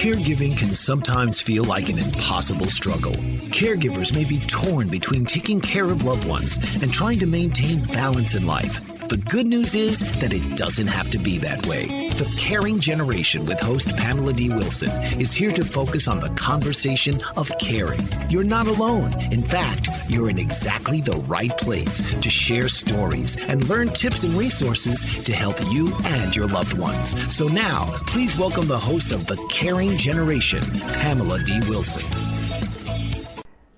Caregiving can sometimes feel like an impossible struggle. Caregivers may be torn between taking care of loved ones and trying to maintain balance in life. The good news is that it doesn't have to be that way. The Caring Generation with host Pamela D Wilson is here to focus on the conversation of caring. You're not alone. In fact, you're in exactly the right place to share stories and learn tips and resources to help you and your loved ones. So now, please welcome the host of The Caring Generation, Pamela D Wilson.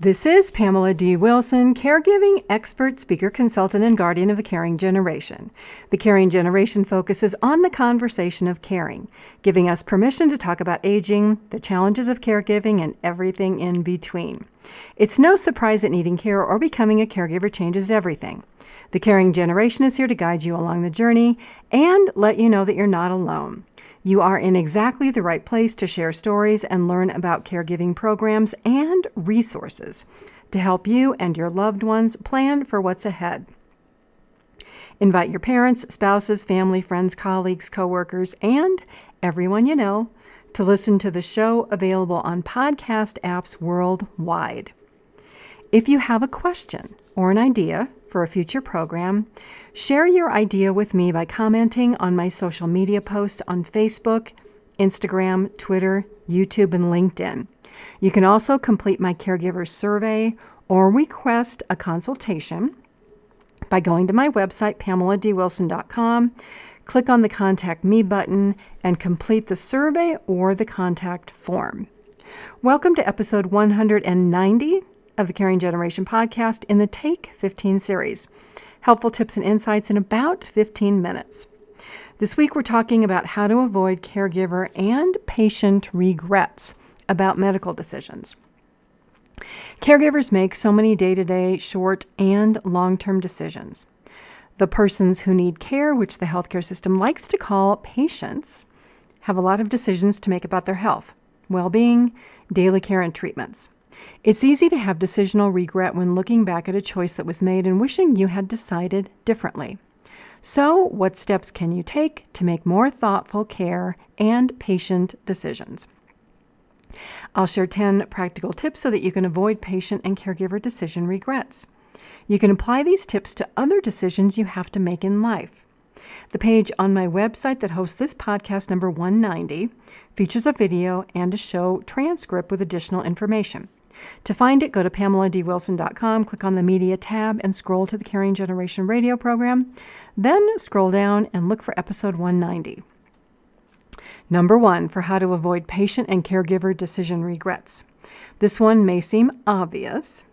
This is Pamela D. Wilson, caregiving expert, speaker, consultant, and guardian of the Caring Generation. The Caring Generation focuses on the conversation of caring, giving us permission to talk about aging, the challenges of caregiving, and everything in between. It's no surprise that needing care or becoming a caregiver changes everything. The Caring Generation is here to guide you along the journey and let you know that you're not alone. You are in exactly the right place to share stories and learn about caregiving programs and resources to help you and your loved ones plan for what's ahead. Invite your parents, spouses, family, friends, colleagues, coworkers, and everyone you know to listen to the show, available on podcast apps worldwide. If you have a question or an idea for a future program, share your idea with me by commenting on my social media posts on Facebook, Instagram, Twitter, YouTube, and LinkedIn. You can also complete my caregiver survey or request a consultation by going to my website, PamelaDWilson.com, click on the Contact Me button, and complete the survey or the contact form. Welcome to episode 190 of the Caring Generation podcast in the Take 15 series. Helpful tips and insights in about 15 minutes. This week we're talking about how to avoid caregiver and patient regrets about medical decisions. Caregivers make so many day-to-day, short, and long-term decisions. The persons who need care, which the healthcare system likes to call patients, have a lot of decisions to make about their health, well-being, daily care, and treatments. It's easy to have decisional regret when looking back at a choice that was made and wishing you had decided differently. So, what steps can you take to make more thoughtful care and patient decisions? I'll share 10 practical tips so that you can avoid patient and caregiver decision regrets. You can apply these tips to other decisions you have to make in life. The page on my website that hosts this podcast, number 190, features a video and a show transcript with additional information. To find it, go to PamelaDWilson.com, click on the Media tab, and scroll to the Caring Generation radio program. Then scroll down and look for episode 190. Number 1, for how to avoid patient and caregiver decision regrets. This one may seem obvious.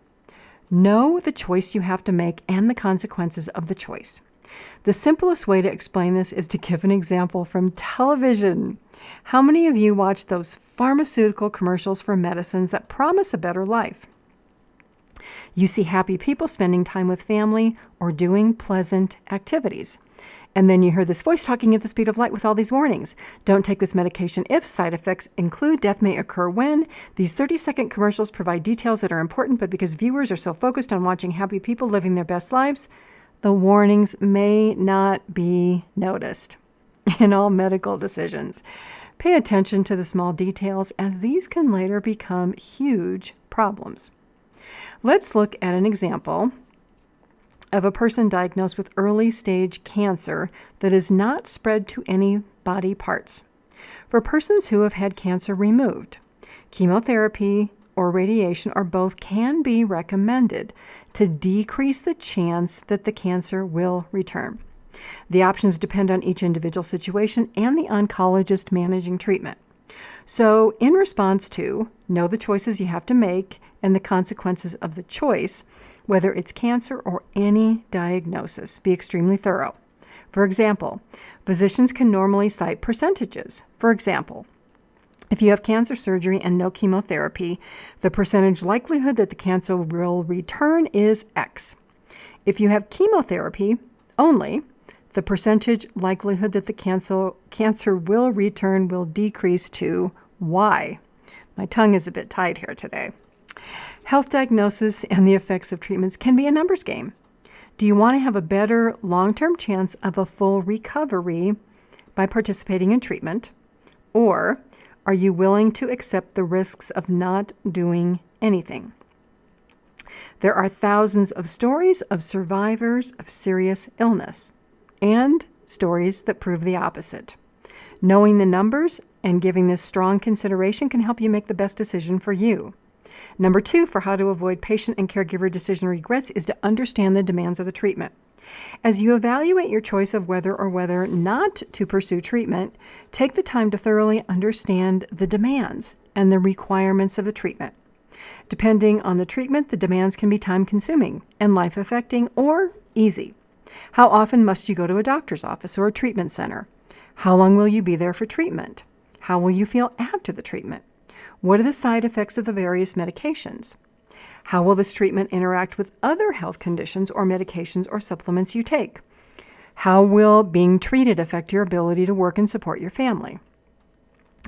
Know the choice you have to make and the consequences of the choice. The simplest way to explain this is to give an example from television. How many of you watch those pharmaceutical commercials for medicines that promise a better life? You see happy people spending time with family or doing pleasant activities. And then you hear this voice talking at the speed of light with all these warnings. Don't take this medication if side effects include, death may occur when. These 30-second commercials provide details that are important, but because viewers are so focused on watching happy people living their best lives, the warnings may not be noticed. In all medical decisions, pay attention to the small details, as these can later become huge problems. Let's look at an example of a person diagnosed with early stage cancer that is not spread to any body parts. For persons who have had cancer removed, chemotherapy or radiation or both can be recommended to decrease the chance that the cancer will return. The options depend on each individual situation and the oncologist managing treatment. So, in response to know the choices you have to make and the consequences of the choice, whether it's cancer or any diagnosis, be extremely thorough. For example, physicians can normally cite percentages. For example, if you have cancer surgery and no chemotherapy, the percentage likelihood that the cancer will return is X. If you have chemotherapy only, the percentage likelihood that the cancer will return will decrease to Y. My tongue is a bit tied here today. Health diagnosis and the effects of treatments can be a numbers game. Do you want to have a better long-term chance of a full recovery by participating in treatment? Or Are you willing to accept the risks of not doing anything? There are thousands of stories of survivors of serious illness and stories that prove the opposite. Knowing the numbers and giving this strong consideration can help you make the best decision for you. Number 2, for how to avoid patient and caregiver decision regrets, is to understand the demands of the treatment. As you evaluate your choice of whether not to pursue treatment, take the time to thoroughly understand the demands and the requirements of the treatment. Depending on the treatment, the demands can be time-consuming and life-affecting or easy. How often must you go to a doctor's office or a treatment center? How long will you be there for treatment? How will you feel after the treatment? What are the side effects of the various medications? How will this treatment interact with other health conditions or medications or supplements you take? How will being treated affect your ability to work and support your family?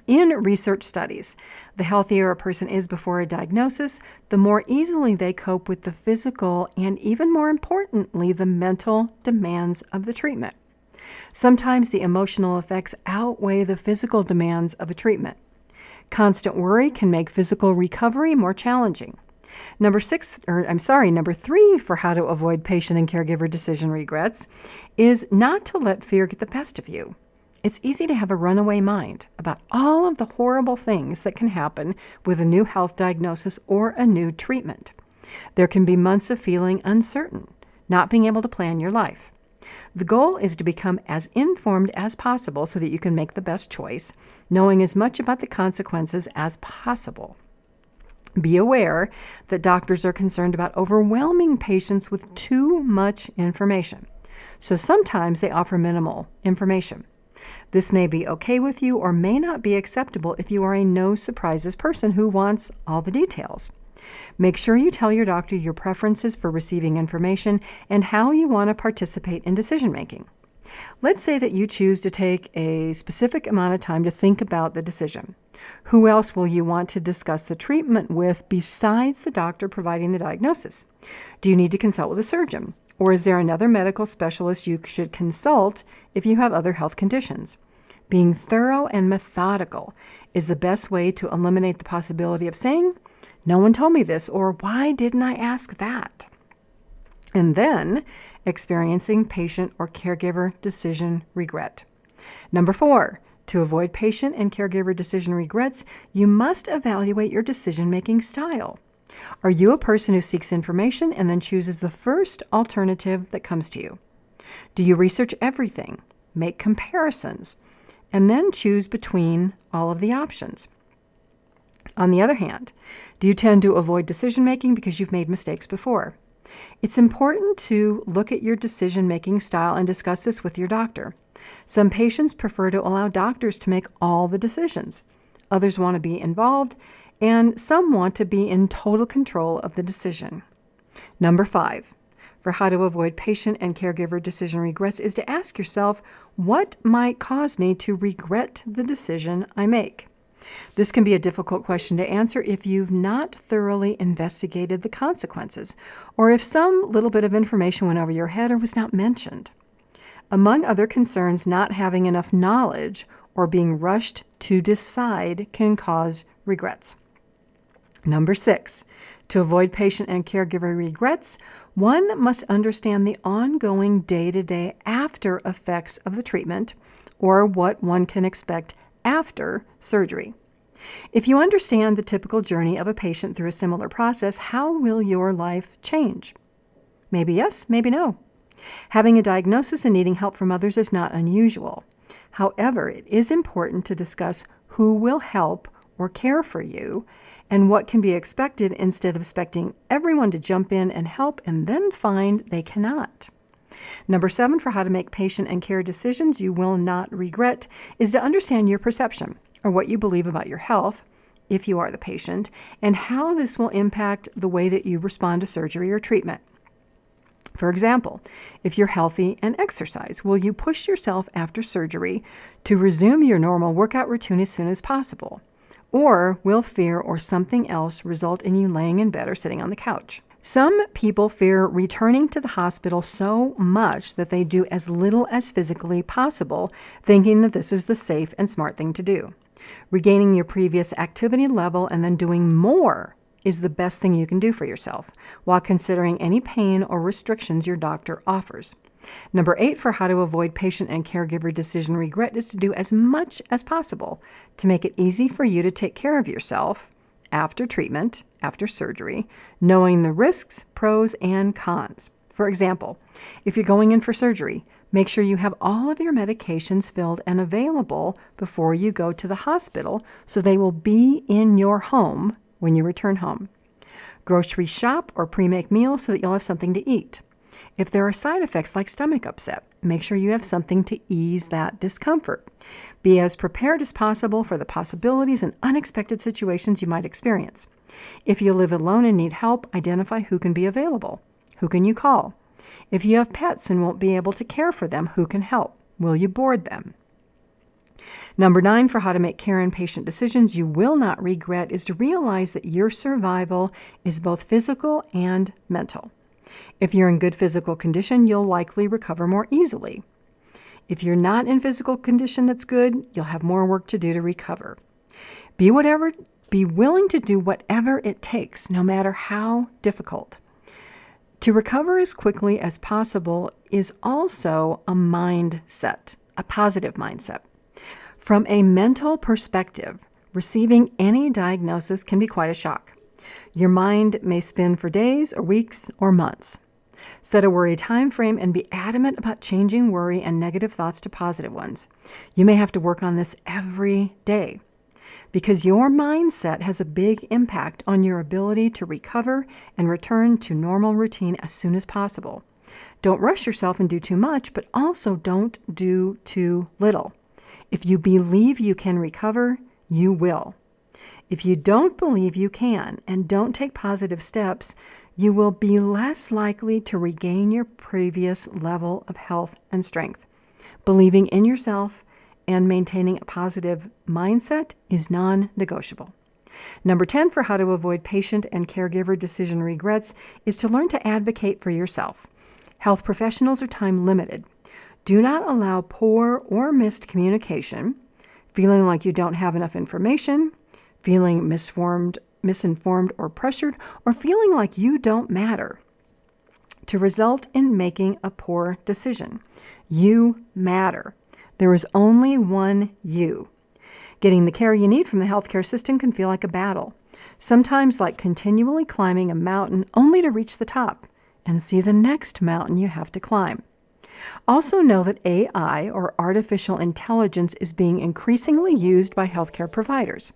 In research studies, the healthier a person is before a diagnosis, the more easily they cope with the physical and, even more importantly, the mental demands of the treatment. Sometimes the emotional effects outweigh the physical demands of a treatment. Constant worry can make physical recovery more challenging. Number 3 for how to avoid patient and caregiver decision regrets is not to let fear get the best of you. It's easy to have a runaway mind about all of the horrible things that can happen with a new health diagnosis or a new treatment. There can be months of feeling uncertain, not being able to plan your life. The goal is to become as informed as possible so that you can make the best choice, knowing as much about the consequences as possible. Be aware that doctors are concerned about overwhelming patients with too much information, so sometimes they offer minimal information. This may be okay with you or may not be acceptable if you are a no-surprises person who wants all the details. Make sure you tell your doctor your preferences for receiving information and how you want to participate in decision-making. Let's say that you choose to take a specific amount of time to think about the decision. Who else will you want to discuss the treatment with besides the doctor providing the diagnosis? Do you need to consult with a surgeon? Or is there another medical specialist you should consult if you have other health conditions? Being thorough and methodical is the best way to eliminate the possibility of saying, "No one told me this," or "Why didn't I ask that?" And then experiencing patient or caregiver decision regret. Number 4, to avoid patient and caregiver decision regrets, you must evaluate your decision-making style. Are you a person who seeks information and then chooses the first alternative that comes to you? Do you research everything, make comparisons, and then choose between all of the options? On the other hand, do you tend to avoid decision-making because you've made mistakes before? It's important to look at your decision-making style and discuss this with your doctor. Some patients prefer to allow doctors to make all the decisions. Others want to be involved, and some want to be in total control of the decision. Number 5, for how to avoid patient and caregiver decision regrets is to ask yourself, what might cause me to regret the decision I make? This can be a difficult question to answer if you've not thoroughly investigated the consequences, or if some little bit of information went over your head or was not mentioned. Among other concerns, not having enough knowledge or being rushed to decide can cause regrets. Number 6, to avoid patient and caregiver regrets, one must understand the ongoing day-to-day after effects of the treatment or what one can expect after surgery. If you understand the typical journey of a patient through a similar process, how will your life change? Maybe yes, maybe no. Having a diagnosis and needing help from others is not unusual. However, it is important to discuss who will help or care for you and what can be expected instead of expecting everyone to jump in and help and then find they cannot. Number 7, for how to make patient and care decisions you will not regret, is to understand your perception or what you believe about your health, if you are the patient, and how this will impact the way that you respond to surgery or treatment. For example, if you're healthy and exercise, will you push yourself after surgery to resume your normal workout routine as soon as possible? Or will fear or something else result in you laying in bed or sitting on the couch? Some people fear returning to the hospital so much that they do as little as physically possible, thinking that this is the safe and smart thing to do. Regaining your previous activity level and then doing more is the best thing you can do for yourself, while considering any pain or restrictions your doctor offers. Number 8 for how to avoid patient and caregiver decision regret is to do as much as possible to make it easy for you to take care of yourself after treatment, after surgery, knowing the risks, pros, and cons. For example, if you're going in for surgery, make sure you have all of your medications filled and available before you go to the hospital so they will be in your home when you return home. Grocery shop or pre-make meals so that you'll have something to eat. If there are side effects like stomach upset, make sure you have something to ease that discomfort. Be as prepared as possible for the possibilities and unexpected situations you might experience. If you live alone and need help, identify who can be available. Who can you call? If you have pets and won't be able to care for them, who can help? Will you board them? Number 9 for how to make care and patient decisions you will not regret is to realize that your survival is both physical and mental. If you're in good physical condition, you'll likely recover more easily. If you're not in physical condition that's good, you'll have more work to do to recover. Be willing to do whatever it takes, no matter how difficult. To recover as quickly as possible is also a mindset, a positive mindset. From a mental perspective, receiving any diagnosis can be quite a shock. Your mind may spin for days or weeks or months. Set a worry time frame and be adamant about changing worry and negative thoughts to positive ones. You may have to work on this every day because your mindset has a big impact on your ability to recover and return to normal routine as soon as possible. Don't rush yourself and do too much, but also don't do too little. If you believe you can recover, you will. If you don't believe you can and don't take positive steps, you will be less likely to regain your previous level of health and strength. Believing in yourself and maintaining a positive mindset is non-negotiable. Number 10 for how to avoid patient and caregiver decision regrets is to learn to advocate for yourself. Health professionals are time limited. Do not allow poor or missed communication, feeling like you don't have enough information, feeling misinformed or pressured, or feeling like you don't matter, to result in making a poor decision. You matter. There is only one you. Getting the care you need from the healthcare system can feel like a battle, sometimes like continually climbing a mountain only to reach the top and see the next mountain you have to climb. Also know that AI, or artificial intelligence, is being increasingly used by healthcare providers.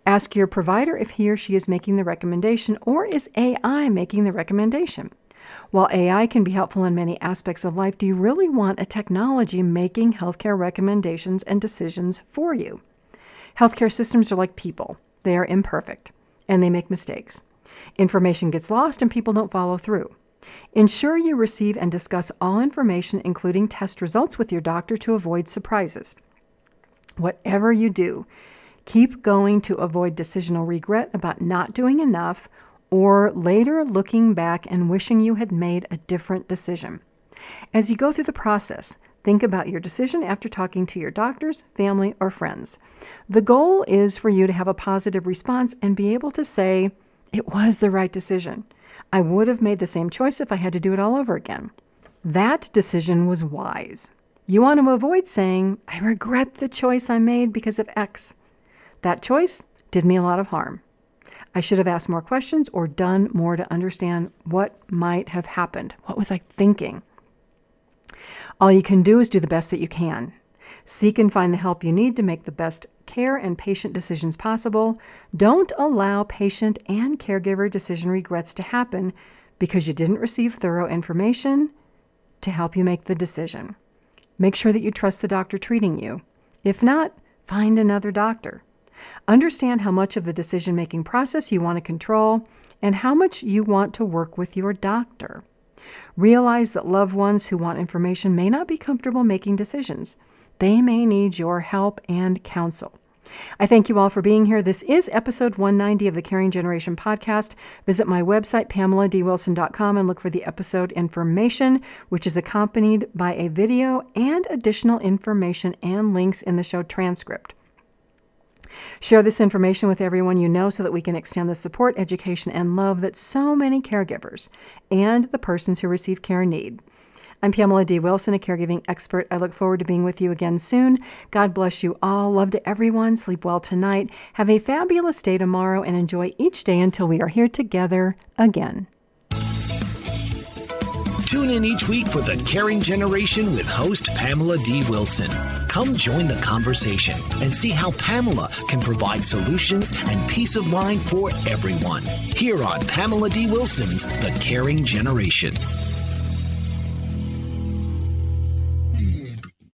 Ask your provider if he or she is making the recommendation, or is AI making the recommendation? While AI can be helpful in many aspects of life, do you really want a technology making healthcare recommendations and decisions for you? Healthcare systems are like people. They are imperfect, and they make mistakes. Information gets lost, and people don't follow through. Ensure you receive and discuss all information, including test results, with your doctor to avoid surprises. Whatever you do, keep going to avoid decisional regret about not doing enough or later looking back and wishing you had made a different decision. As you go through the process, think about your decision after talking to your doctors, family, or friends. The goal is for you to have a positive response and be able to say, "It was the right decision. I would have made the same choice if I had to do it all over again. That decision was wise." You want to avoid saying, "I regret the choice I made because of X. That choice did me a lot of harm. I should have asked more questions or done more to understand what might have happened. What was I thinking?" All you can do is do the best that you can. Seek and find the help you need to make the best care and patient decisions possible. Don't allow patient and caregiver decision regrets to happen because you didn't receive thorough information to help you make the decision. Make sure that you trust the doctor treating you. If not, find another doctor. Understand how much of the decision-making process you want to control and how much you want to work with your doctor. Realize that loved ones who want information may not be comfortable making decisions. They may need your help and counsel. I thank you all for being here. This is episode 190 of the Caring Generation podcast. Visit my website, PamelaDWilson.com, and look for the episode information, which is accompanied by a video and additional information and links in the show transcript. Share this information with everyone you know so that we can extend the support, education, and love that so many caregivers and the persons who receive care need. I'm Pamela D Wilson, a caregiving expert. I look forward to being with you again soon. God bless you all. Love to everyone. Sleep well tonight. Have a fabulous day tomorrow and enjoy each day until we are here together again. Tune in each week for The Caring Generation with host Pamela D Wilson. Come join the conversation and see how Pamela can provide solutions and peace of mind for everyone. Here on Pamela D Wilson's The Caring Generation.